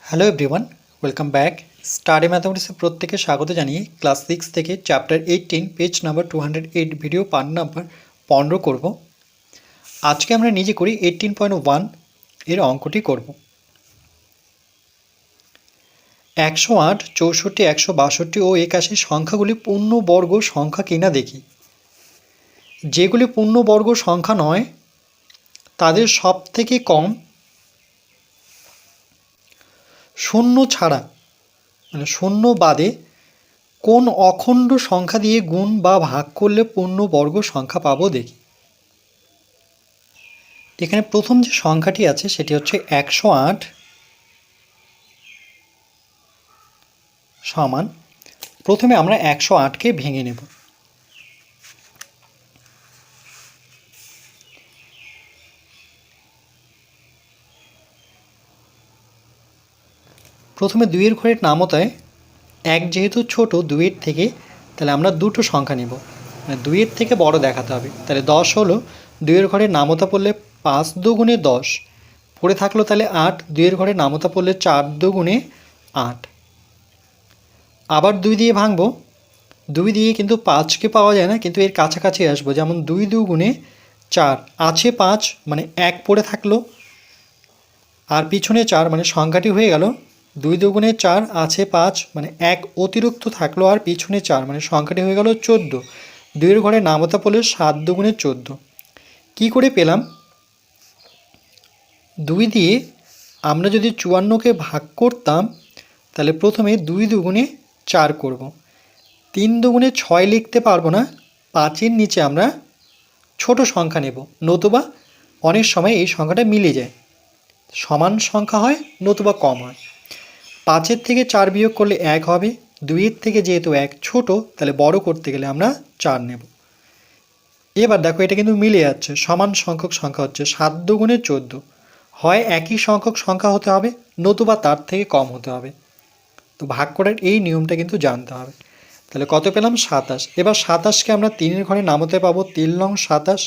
Hello everyone, welcome back. Study ম্যাথামেটিক্সে প্রত্যেকে স্বাগত জানিয়ে ক্লাস 6 থেকে chapter 18 page number 208 video part number 15 করব। আজকে আমরা নিজে করি 18.1 এর অঙ্কটি করব। 108, 64, 162 ও 81 সংখ্যাগুলি পূর্ণবর্গ সংখ্যা কিনা দেখি। যেগুলি পূর্ণবর্গ সংখ্যা নয় তাদের সব থেকে কম শূন্য ছাড়া মানে শূন্য বাদে কোন অখণ্ড সংখ্যা দিয়ে গুণ বা ভাগ করলে পূর্ণবর্গ সংখ্যা পাবো দেখি। এখানে প্রথম যে সংখ্যাটি আছে সেটি হচ্ছে 108 সমান, প্রথমে আমরা 108কে ভেঙে নেব। প্রথমে 2-এর ঘরের নামতায় 1 যেহেতু ছোট 2-এর থেকে, তাহলে আমরা দুটো সংখ্যা নেব, মানে 2-এর থেকে বড় দেখাতে হবে। তাহলে 10 হলো, 2-এর ঘরের নামতা পড়লে 5 দুগুণে 10 পড়ে থাকলো, তাহলে 8, 2-এর ঘরের নামতা পড়লে 4 দুগুণে 8। আবার 2 দিয়ে ভাঙবো, 2 দিয়ে কিন্তু 5কে পাওয়া যায় না, কিন্তু এর কাছাকাছি আসবো, যেমন 2 দুগুণে 4 আছে 5 মানে 1 পড়ে থাকলো, আর পিছনে 4 মানে সংখ্যাটি হয়ে গেল 2 দুগুণে 4 আছে 5 মানে 1 অতিরিক্ত থাকলো, আর পিছনে 4 মানে সংখ্যাটি হয়ে গেল 14। 2-এর ঘরে নামতা পড়লে 7 দুগুণে 14। কী করে পেলাম? 2 দিয়ে আমরা যদি 54কে ভাগ করতাম তাহলে প্রথমে 2 দুগুণে 4 করব, 3 দুগুণে 6 লিখতে পারবো না, 5-এর নিচে আমরা ছোট সংখ্যা নেব, নতুবা অনেক সময় এই সংখ্যাটা মিলে যায়, সমান সংখ্যা হয় নতুবা কম হয়। 5-এর থেকে 4 বিয়োগ করলে 1 হবে, 2-এর থেকে যেহেতু 1 ছোট তাহলে বড় করতে গেলে আমরা 4 নেব। এবার দেখো এটা কিন্তু মিলে যাচ্ছে, সমান সংখ্যক সংখ্যা হচ্ছে 7 দুগুণে 14। হয় একই সংখ্যক সংখ্যা হতে হবে, নতুবা তার থেকে কম হতে হবে। তো ভাগ করার এই নিয়মটা কিন্তু জানতে হবে। তাহলে কত পেলাম? 27। এবার 27কে আমরা 3-এর ঘরে নামতে পাবো 3 নং 27।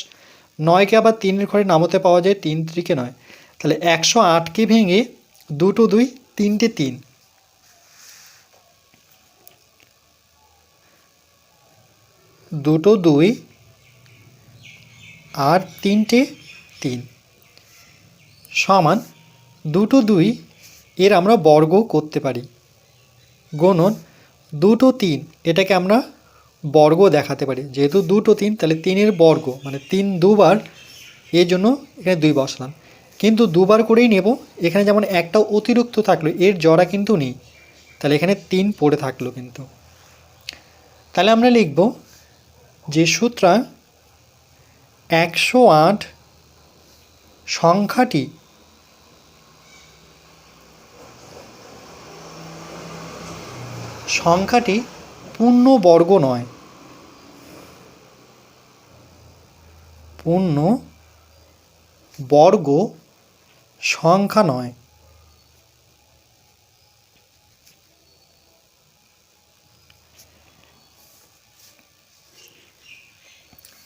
9কে আবার 3-এর ঘরে নামতে পাওয়া যায় 3 3-কে 9। তাহলে 108কে ভেঙে 2 2, 3টে 3, 2 2 আর 3টে 3 সমান 2 2 এর আমরা বর্গ করতে পারি, গুণন 2 3 এটাকে আমরা বর্গ দেখাতে পারি, যেহেতু 2 3 তাহলে 3-এর বর্গ মানে 3 দুবার, এর জন্য এখানে 2 বসালাম, কিন্তু দুবার করেই নেব। এখানে যেমন একটা অতিরিক্ত থাকলো, এর জড়া কিন্তু নেই, তাহলে এখানে 3 পড়ে থাকলো কিন্তু। তাহলে আমরা লিখব যে সুতরাং 108 সংখ্যাটি পূর্ণবর্গ নয়, পূর্ণবর্গ সংখ্যা নয়।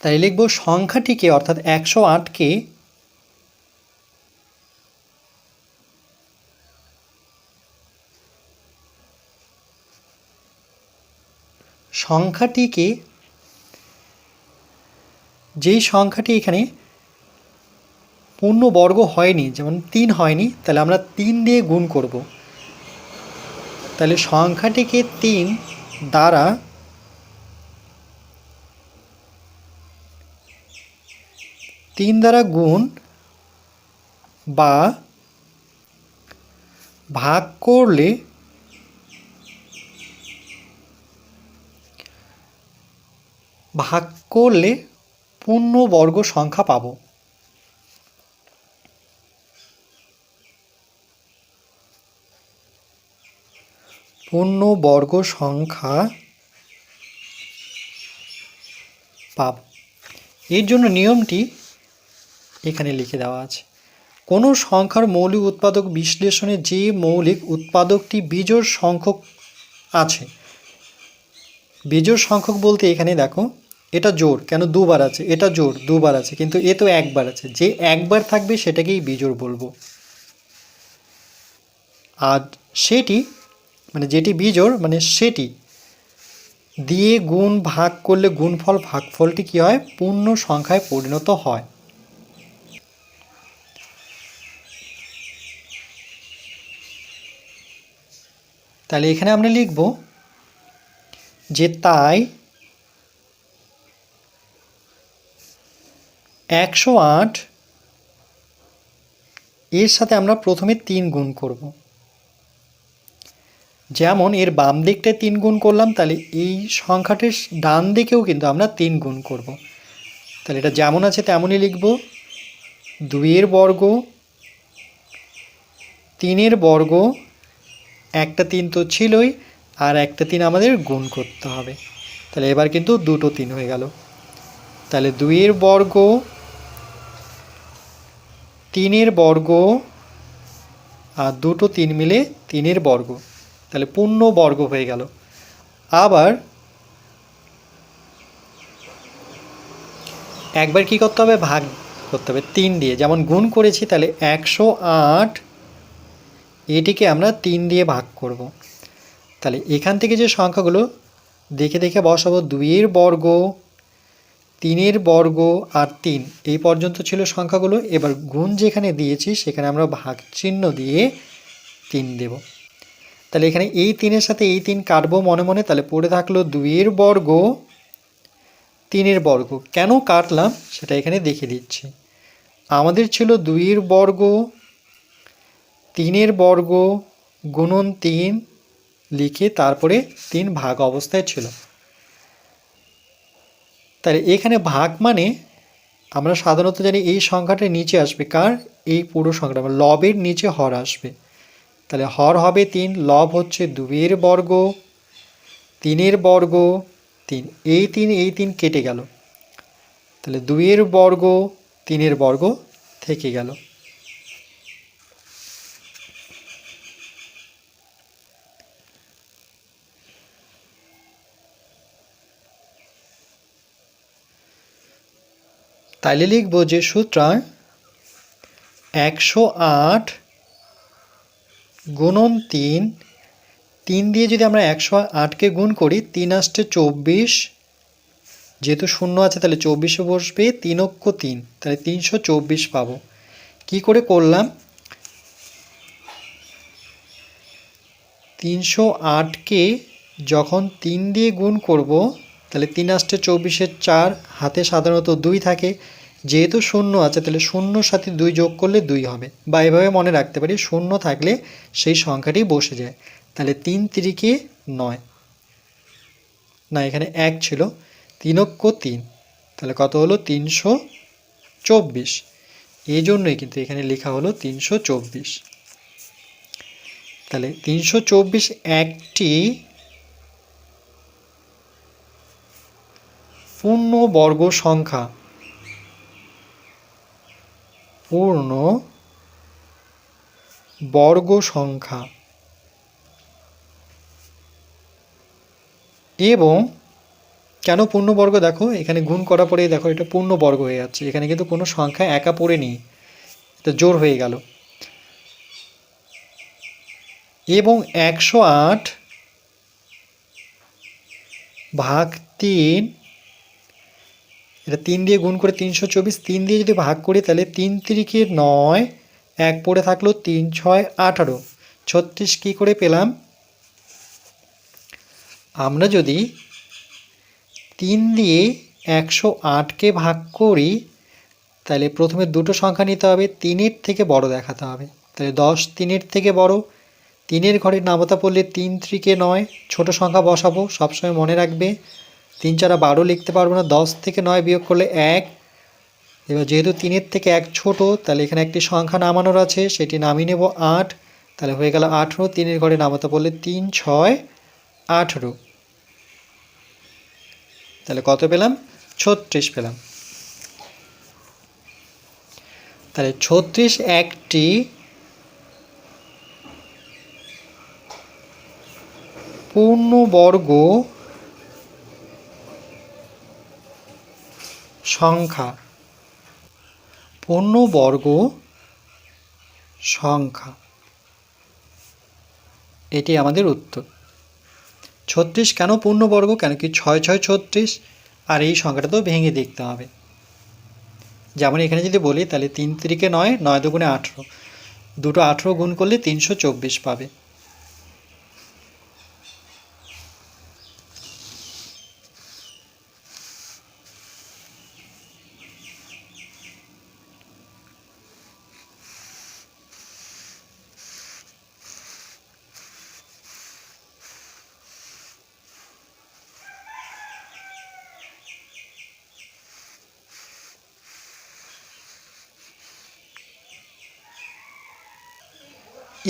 তাই লিখব সংখ্যাটিকে, অর্থাৎ 108কে যেই সংখ্যাটি এখানে পূর্ণবর্গ হয়নি, যেমন 3 হয়নি, তাহলে আমরা 3 দিয়ে গুণ করব। তাহলে সংখ্যাটিকে 3 দ্বারা গুণ বা ভাগ করলে পূর্ণবর্গ সংখ্যা পাব। পূর্ণবর্গ সংখ্যা পাব। এর জন্য নিয়মটি এখানে লিখে দেওয়া আছে। কোনো সংখ্যার মৌলিক উৎপাদক বিশ্লেষণে যে মৌলিক উৎপাদকটি বিজোড় সংখ্যক আছে, বিজোড় সংখ্যক বলতে এখানে দেখো এটা জোড়, কেন দুবার আছে, এটা জোড় দুবার আছে, কিন্তু এ তো একবার আছে, যে একবার থাকবে সেটাকেই বিজোড় বলবো। আর সেটি মানে যেটি বিজোড় মানে সেটি দিয়ে গুণ ভাগ করলে গুণফল ভাগফলটি কী হয়, পূর্ণ সংখ্যায় পরিণত হয়। তাহলে এখানে আমরা লিখব যে তাই 108 এর সাথে আমরা প্রথমে 3 গুণ করব। যেমন এর বাম দিকটায় 3 গুণ করলাম, তাহলে এই সংখ্যাটির ডান দিকেও কিন্তু আমরা 3 গুণ করব। তাহলে এটা যেমন আছে তেমনই লিখব, 2 বর্গ, 3 বর্গ, একটা 3 তো ছিলই, আর একটা 3 আমাদের গুণ করতে হবে। তাহলে এবার কিন্তু দুটো 3 হয়ে গেল। তাহলে 2 বর্গ, 3 বর্গ আর দুটো 3 মিলে 3 বর্গ, তাহলে পূর্ণ বর্গ হয়ে গেল। আবার একবার কি করতে হবে, ভাগ করতে হবে 3 দিয়ে। যেমন গুণ করেছি, তাহলে 108 এটিকে আমরা 3 দিয়ে ভাগ করব। তাহলে এখান থেকে যে সংখ্যাগুলো দেখে দেখে বসাবো, 2 বর্গ, 3 বর্গ আর 3 এই পর্যন্ত ছিল সংখ্যাগুলো। এবার গুণ যেখানে দিয়েছি সেখানে আমরা ভাগ চিহ্ন দিয়ে 3 দেব। তাহলে এখানে এই 3-এর সাথে এই 3 কাটবো মনে মনে, তাহলে পড়ে থাকলো 2 বর্গ, 3 বর্গ। কেন কাটলাম সেটা এখানে দেখিয়ে দিচ্ছি। আমাদের ছিল 2 বর্গ, 3 বর্গ গুণন 3 লিখে তারপরে 3 ভাগ অবস্থায় ছিল। তাহলে এখানে ভাগ মানে আমরা সাধারণত জানি এই সংখ্যাটা নিচে আসবে, কার, এই পুরো সংখ্যাটা লবের নিচে হর আসবে। তাহলে হর হবে 3, লব হচ্ছে 2 বর্গ, 3 বর্গ, 3 এই 3 কেটে গেল। তাহলে 2 বর্গ, 3 বর্গ থেকে গেল। তাইলে লিখব যে সুতরাং 108 গুণন 3, 3 দিয়ে যদি আমরা 108কে গুণ করি, 3 আসছে 24, যেহেতু শূন্য আছে তাহলে 24-এ বসবে, 3 অক্ষ 3, তাহলে 324 পাবো। কি করে করলাম, 308কে যখন 3 দিয়ে গুণ করব, তাহলে 3 আসছে 24-এর 4, হাতে সাধারণত 2 থাকে, যেহেতু শূন্য আছে তাহলে শূন্যর সাথে 2 যোগ করলে 2 হবে, বা এভাবে মনে রাখতে পারি শূন্য থাকলে সেই সংখ্যাটি বসে যায়। তাহলে 3 3-কে 9, না এখানে 1 ছিল, 3 অক্ষ 3, তাহলে কত হলো 324। এই জন্যই কিন্তু এখানে লেখা হলো 324। তাহলে 324 একটি পূর্ণ বর্গ সংখ্যা, পূর্ণ বর্গ সংখ্যা এবং কেন পূর্ণবর্গ, দেখো এখানে গুণ করা পরেই দেখো এটা পূর্ণবর্গ হয়ে যাচ্ছে, এখানে কিন্তু কোনো সংখ্যা একা পড়ে নেই, এটা জোর হয়ে গেল। এবং 108 ভাগ 3, এটা 3 দিয়ে গুণ করে 324, 3 দিয়ে যদি ভাগ করি তাহলে 3 3-কে 9, 1 পড়ে থাকলো, 3 6 18, 36 কী করে পেলাম, আমরা যদি 3 দিয়ে 108কে ভাগ করি তাহলে প্রথমে দুটো সংখ্যা নিতে হবে, 3-এর থেকে বড় দেখাতে হবে। তাহলে 10 3-এর থেকে বড়, 3-এর ঘরে নামতা পড়লে 3 3-কে 9, ছোট সংখ্যা বসাবো, সবসময় মনে রাখবে 3 4 12 লিখতে পারবো না, 10 থেকে 9 বিয়োগ করলে 1। এবার যেহেতু 3-এর থেকে 1 ছোট, তাহলে এখানে একটি সংখ্যা নামানোর আছে, সেটি নামিয়ে নেব 8, তাহলে হয়ে গেল 18, 3-এর ঘরে নামতা পড়লে 3 6 18, তাহলে কত পেলাম, 36 পেলাম। তাহলে 36 একটি পূর্ণবর্গ সংখ্যা, পূর্ণবর্গ সংখ্যা। এটি আমাদের উত্তর। 36 কেন পূর্ণবর্গ? কেন কি 6 6 36, আর এই সংখ্যাটা তো ভেঙে দেখতে হবে। যেমন এখানে যদি বলি তাহলে 3 3 9, 9 দুগুণে 18, দুটো 18 গুণ করলে 324 পাবে।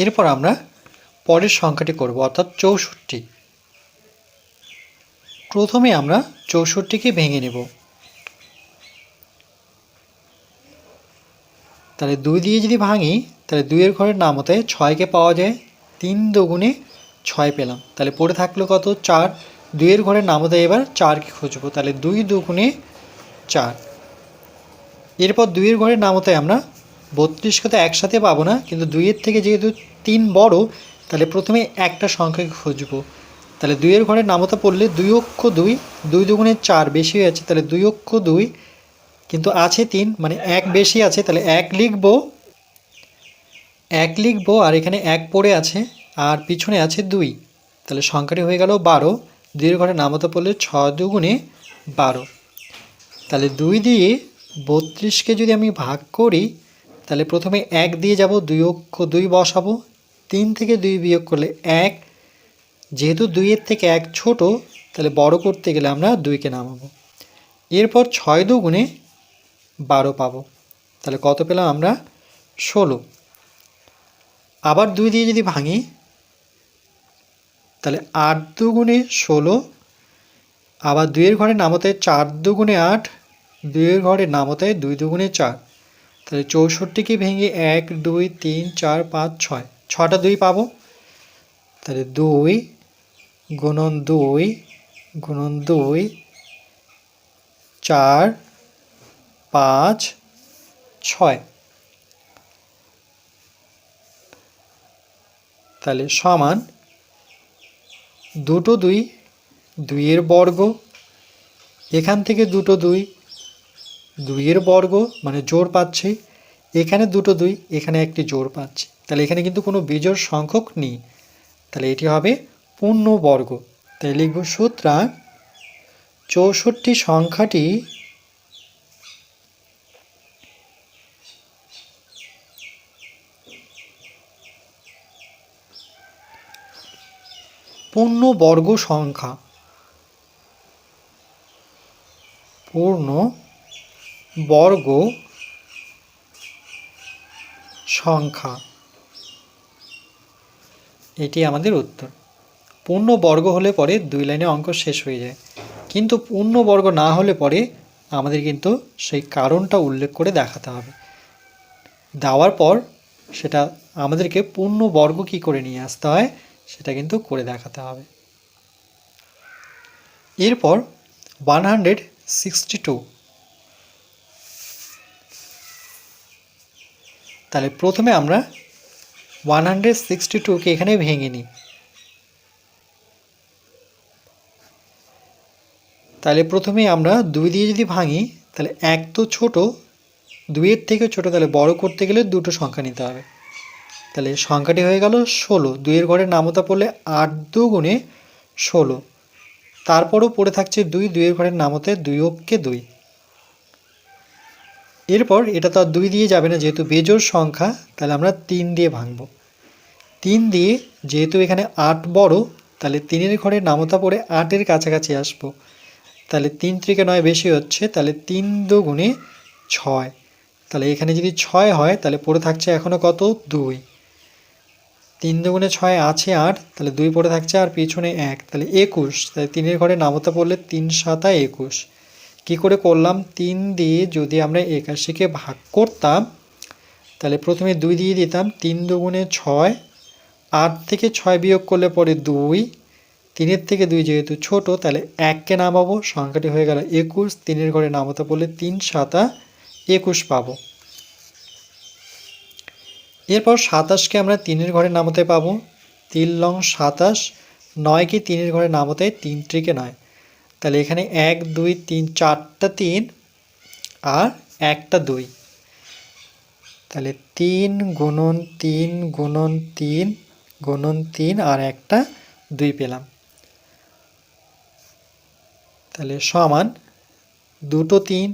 এরপর আমরা পরের সংখ্যাটি করব, অর্থাৎ 64। প্রথমে আমরা 64কে ভেঙে নেব। তাহলে 2 দিয়ে যদি ভাঙি তাহলে 2-এর ঘরের নাম হতে 6কে পাওয়া যায়, 3 দুগুণে 6 পেলাম। তাহলে পড়ে থাকলো কত? 4। 2-এর ঘরের নাম হতে এবার 4কে খুঁজবো, তাহলে 2 দুগুণে 4। এরপর 2-এর ঘরের নাম হতে আমরা 32কে তো একসাথে পাবো না, কিন্তু 2-এর থেকে যেহেতু 3 বড় তাহলে প্রথমে একটা সংখ্যাকে খুঁজবো। তাহলে 2-এর ঘরের নামতা পড়লে 2 অক্ষ 2, 2 দুগুণে 4 বেশি হয়েছে, তাহলে 2 অক্ষ 2, কিন্তু আছে 3 মানে 1 বেশি আছে, তাহলে 1 লিখবো আর এখানে 1 পড়ে আছে আর পিছনে আছে 2, তাহলে সংখ্যাটি হয়ে গেল 12। 2-এর ঘরের নামতা পড়লে 6 দুগুণে 12। তাহলে 2 দিয়ে 32কে যদি আমি ভাগ করি তাহলে প্রথমে 1 দিয়ে যাব, 2 অক্ষ 2 বসাবো, 3 থেকে 2 বিয়োগ করলে 1, যেহেতু 2-এর থেকে 1 ছোট তাহলে বড় করতে গেলে আমরা 2কে নামাবো। এরপর 6 দুগুণে 12 পাবো, তাহলে কত পেলাম আমরা? 16। আবার 2 দিয়ে যদি ভাঙি তাহলে 8 দুগুণে 16, আবার 2-এর ঘরে নামতে 4 দুগুণে 8, 2-এর ঘরে নামতে 2 দুগুণে 4, তাহলে 64কে ভেঙে 1 2 3 4 5 6, 6টা 2 পাবো। তাহলে 2 গুণন 2 গুণন 2, 4 5 6, তাহলে সমান দুটো 2, 2-এর বর্গ, এখান থেকে দুটো 2, 2-এর বর্গ মানে জোড় পাচ্ছি, এখানে দুটো 2, এখানে একটি জোড় পাচ্ছি, তাহলে এখানে কিন্তু কোনো বিজোড় সংখ্যক নেই, তাহলে এটি হবে পূর্ণবর্গ। তাই লিখব সুতরাং 64 সংখ্যাটি পূর্ণবর্গ সংখ্যা। পূর্ণবর্গ সংখ্যা, এটি আমাদের উত্তর। পূর্ণবর্গ হলে পরে 2 লাইনে অঙ্ক শেষ হয়ে যায়, কিন্তু পূর্ণবর্গ না হলে পরে আমাদের কিন্তু সেই কারণটা উল্লেখ করে দেখাতে হবে, দেওয়ার পর সেটা আমাদেরকে পূর্ণবর্গ কী করে নিয়ে আসতে হয় সেটা কিন্তু করে দেখাতে হবে। এরপর 162, তাহলে প্রথমে আমরা 162কে এখানে ভেঙে নিই। তাহলে প্রথমে আমরা 2 দিয়ে যদি ভাঙি তাহলে 1 তো ছোট, 2-এর থেকে ছোট, তাহলে বড় করতে গেলে দুটো সংখ্যা নিতে হবে, তাহলে সংখ্যাটি হয়ে গেল 16। 2-এর ঘরের নামতা পড়লে 8 দুগুণে 16, তারপরও পড়ে থাকছে 2, 2-এর ঘরের নামতে 2 অক্ষে 2। এরপর এটা তো আর 2 দিয়ে যাবে না, যেহেতু বেজোড় সংখ্যা, তাহলে আমরা 3 দিয়ে ভাঙব। 3 দিয়ে যেহেতু এখানে 8 বড়, তাহলে 3-এর ঘরের নামতা পড়ে 8-এর কাছাকাছি আসবো, তাহলে 3 3 9 বেশি হচ্ছে, তাহলে 3 দুগুণে 6, তাহলে এখানে যদি 6 হয় তাহলে পড়ে থাকছে এখনও কত? 2। 3 দুগুণে 6 আছে 8, তাহলে 2 পড়ে থাকছে আর পিছনে 1, তাহলে 21, তাহলে 3-এর ঘরে নামতা পড়লে 3 7 21। কী করে করলাম? 3 দিয়ে যদি আমরা 81কে ভাগ করতাম তাহলে প্রথমে 2 দিয়ে দিতাম, 3 দুগুণে 6, 8 থেকে 6 বিয়োগ করলে পরে 2, 3-এর থেকে 2 যেহেতু ছোট তাহলে 1কে নামাবো, সংখ্যাটি হয়ে গেল 21। 3-এর ঘরে নামতা পড়লে 3 7 21 পাবো। এরপর 27কে আমরা 3-এর ঘরে নামতে পাবো, 3 লং 27, 9 কি 3-এর ঘরে নামতে 3 ত্রিকে 9, তাহলে এখানে 1 2 3 4টা 3 আর একটা 2, তাহলে 3 গুণন 3 গুণন 3 গুণন 3 আর একটা 2 পেলাম, তাহলে সমান দুটো 3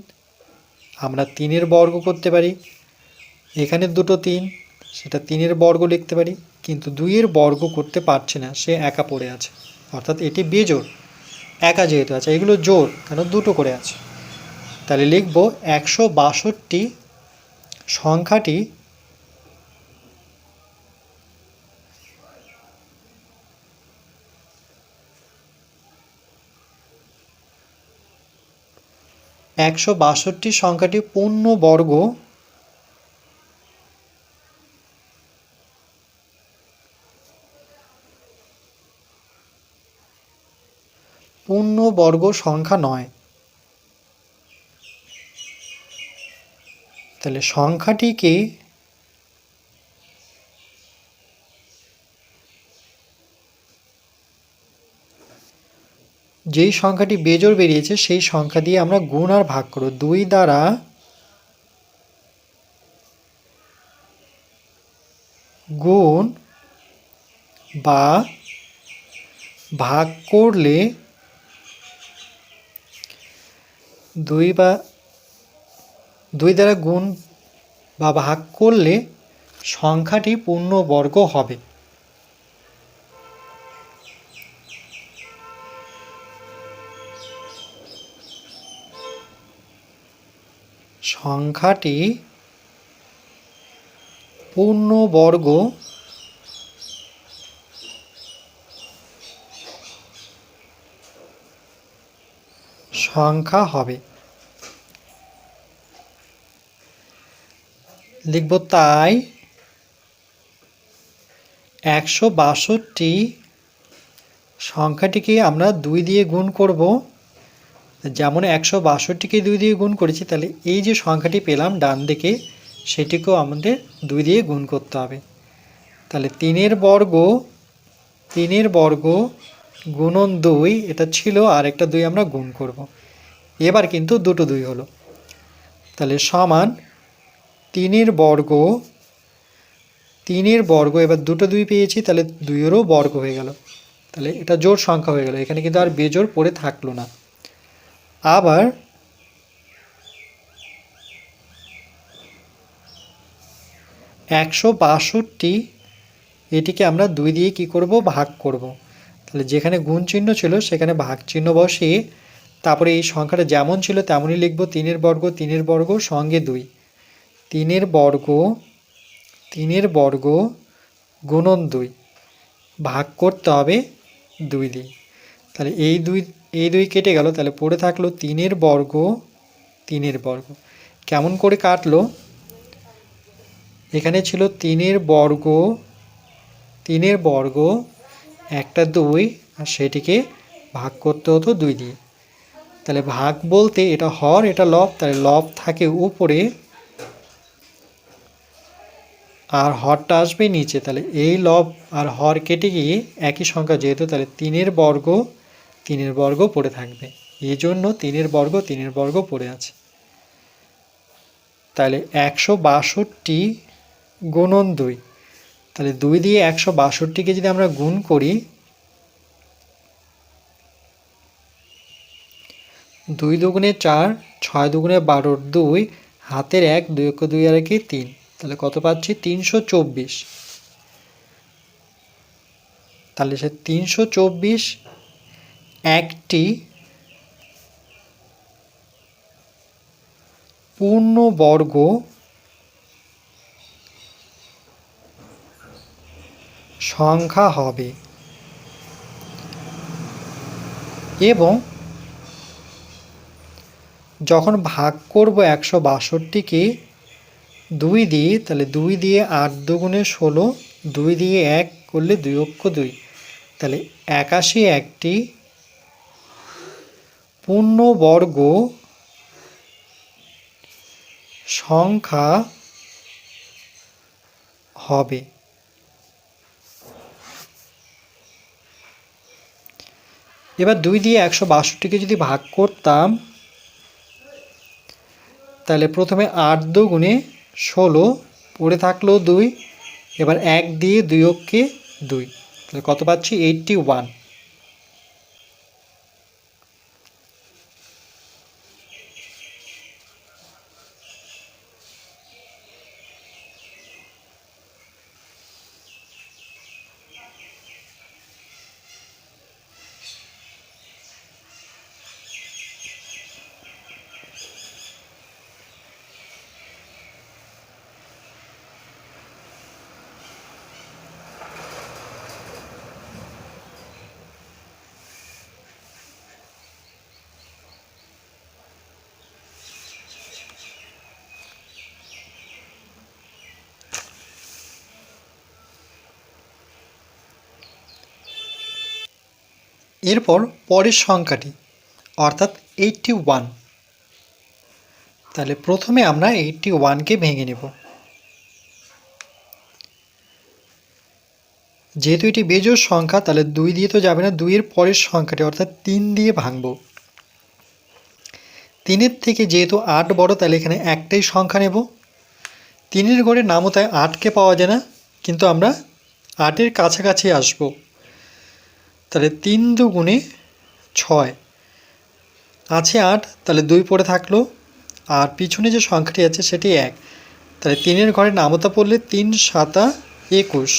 আমরা 3-এর বর্গ করতে পারি, এখানে দুটো 3 সেটা 3-এর বর্গ লিখতে পারি, কিন্তু 2-এর বর্গ করতে পারছে না, সে একা পড়ে আছে, অর্থাৎ এটি বেজোড়, একা যেহেতু আছে, এগুলো জোড় কেন দুটো করে আছে। তাহলে লিখব 162 সংখ্যাটি পূর্ণবর্গ সংখ্যা নয়। তাহলে সংখ্যাটিকে যেই সংখ্যাটি বেজোড় বেরিয়েছে সেই সংখ্যা দিয়ে আমরা গুণ আর ভাগ করব, 2 দ্বারা গুণ বা ভাগ করলে 2 দ্বারা গুণ বা ভাগ করলে সংখ্যাটি পূর্ণবর্গ হবে। সংখ্যাটি পূর্ণবর্গ সংখ্যা হবে। লিখব তাই 162 সংখ্যাটিকে আমরা 2 দিয়ে গুণ করব, যেমন 162কে 2 দিয়ে গুণ করেছি, তাহলে এই যে সংখ্যাটি পেলাম ডান দিকে সেটিকেও আমাদের 2 দিয়ে গুণ করতে হবে। তাহলে 3-এর বর্গ গুণন 2, এটা ছিল, আর একটা 2 আমরা গুণ করব, এবার কিন্তু দুটো 2 হলো, তাহলে সমান 3-এর বর্গ এবার দুটো 2 পেয়েছি, তাহলে 2-এরও বর্গ হয়ে গেল, তাহলে এটা জোড় সংখ্যা হয়ে গেল, এখানে কিন্তু আর বেজোড় পড়ে থাকলো না। আবার 162 এটিকে আমরা 2 দিয়ে কি করব, ভাগ করব, তাহলে যেখানে গুণ চিহ্ন ছিল সেখানে ভাগ চিহ্ন বসিয়ে তারপরে এই সংখ্যাটা যেমন ছিল তেমনই লিখব, 3-এর বর্গ সঙ্গে 2, 3-এর বর্গ গুণন 2 ভাগ করতে হবে 2 দিয়ে, তাহলে এই 2 কেটে গেল, তাহলে পড়ে থাকলো 3-এর বর্গ। কেমন করে কাটলো, এখানে ছিল 3-এর বর্গ একটা 2 আর সেটিকে ভাগ করতে হতো 2 দিয়ে, তাহলে ভাগ বলতে এটা হর এটা লব, তাহলে লব থাকে উপরে আর হরটা আসবে নিচে, তাহলে এই লব আর হর কেটে গিয়ে একই সংখ্যা যেহেতু, তাহলে 3-এর বর্গ পড়ে থাকবে, এই জন্য 3-এর বর্গ পড়ে আছে। তাহলে 162 গুণন 2, তাহলে 2 দিয়ে 162কে যদি আমরা গুণ করি, 2 দুগুণে 4, 6 দুগুণে 12, 2 হাতের 1, 2 × 2 আর 1 3, তাহলে কত পাচ্ছি 324, তাহলে সে 324 একটি পূর্ণবর্গ সংখ্যা হবে, এবং যখন ভাগ করব 162কে 2 দিয়ে, তাহলে 2 দিয়ে 8 দুগুণে 16, 2 দিয়ে 1 করলে 2 অক্ষ 2, তাহলে 81 একটি পূর্ণবর্গ সংখ্যা হবে। এবার 2 দিয়ে 162কে যদি ভাগ করতাম তাহলে প্রথমে 8 দুগুণে 16, পড়ে থাকলো 2, এবার 1 দিয়ে 2 অক্ষে 2, তাহলে কত পাচ্ছি 81। এরপর পরের সংখ্যাটি অর্থাৎ 81, তাহলে প্রথমে আমরা 81কে ভেঙে নেব। যেহেতু এটি বেজোড় সংখ্যা তাহলে 2 দিয়ে তো যাবে না, 2 এর পরের সংখ্যাটি অর্থাৎ 3 দিয়ে ভাঙব। 3-এর থেকে যেহেতু 8 বড় তাহলে এখানে একটাই সংখ্যা নেব। 3-এর ঘরে নামতায় 8কে পাওয়া যায় না, কিন্তু আমরা 8-এর কাছাকাছি আসব। তাহলে 3 দুগুণে 6 আছে 8, তাহলে 2 পড়ে থাকলো, আর পিছনে যে সংখ্যাটি আছে সেটি 1, তাহলে 3-এর ঘরে নামতা পড়লে 3 7 21।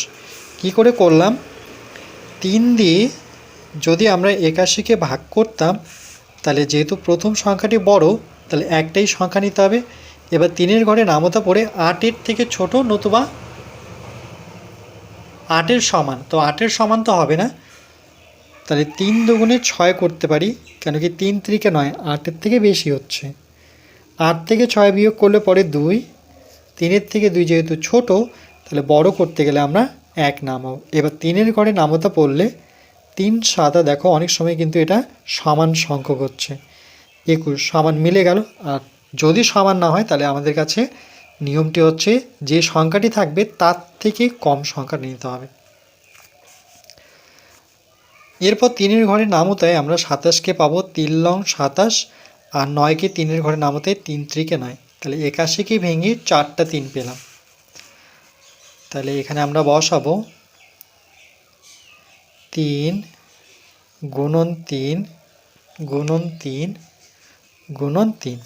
কী করে করলাম, 3 দিয়ে যদি আমরা 81কে ভাগ করতাম তাহলে যেহেতু প্রথম সংখ্যাটি বড় তাহলে একটাই সংখ্যা নিতে হবে। এবার 3-এর ঘরে নামতা পড়ে 8-এর থেকে ছোট নতুবা 8-এর সমান, তো 8-এর সমান তো হবে না, তাহলে 3 দুগুণে 6 করতে পারি, কেন কি 3 3-কে 9, 8-এর থেকে বেশি হচ্ছে। 8 থেকে 6 বিয়োগ করলে পরে 2, 3-এর থেকে 2 যেহেতু ছোট তাহলে বড় করতে গেলে আমরা 1 নামাবো। এবার 3-এর ঘরে নামতা পড়লে 3 7, দেখো অনেক সময় কিন্তু এটা সমান সংখ্যক হচ্ছে, 21 সমান মিলে গেল। আর যদি সমান না হয় তাহলে আমাদের কাছে নিয়মটি হচ্ছে যে সংখ্যাটি থাকবে তার থেকে কম সংখ্যা নিতে হবে। এরপর 3-এর ঘরে নামতায় আমরা 27কে পাবো 3 লং 27, আর 9কে 3-এর ঘরে নামতায় 3 3-কে 9, তাহলে 81কে ভেঙে 4টা 3 পেলাম। তাহলে এখানে আমরা বসাবো 3 গুণন 3 গুণন 3 গুণন 3,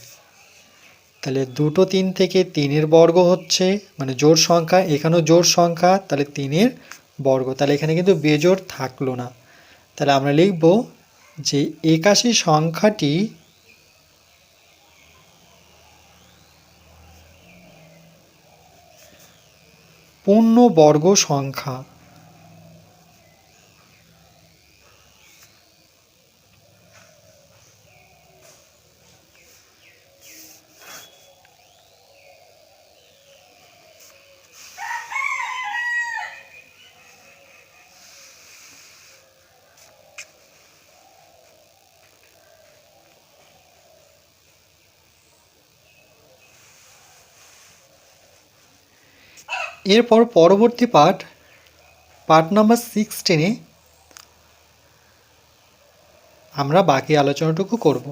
তাহলে দুটো 3 থেকে 3-এর বর্গ হচ্ছে, মানে জোড় সংখ্যা, এখানেও জোড় সংখ্যা, তাহলে 3-এর বর্গ, তাহলে এখানে কিন্তু বেজোড় থাকলো না। তাহলে আমরা লিখব যে 81 সংখ্যাটি পূর্ণবর্গ সংখ্যা। এরপর পরবর্তী পার্ট নাম্বার 16-এ আমরা বাকি আলোচনাটুকু করব।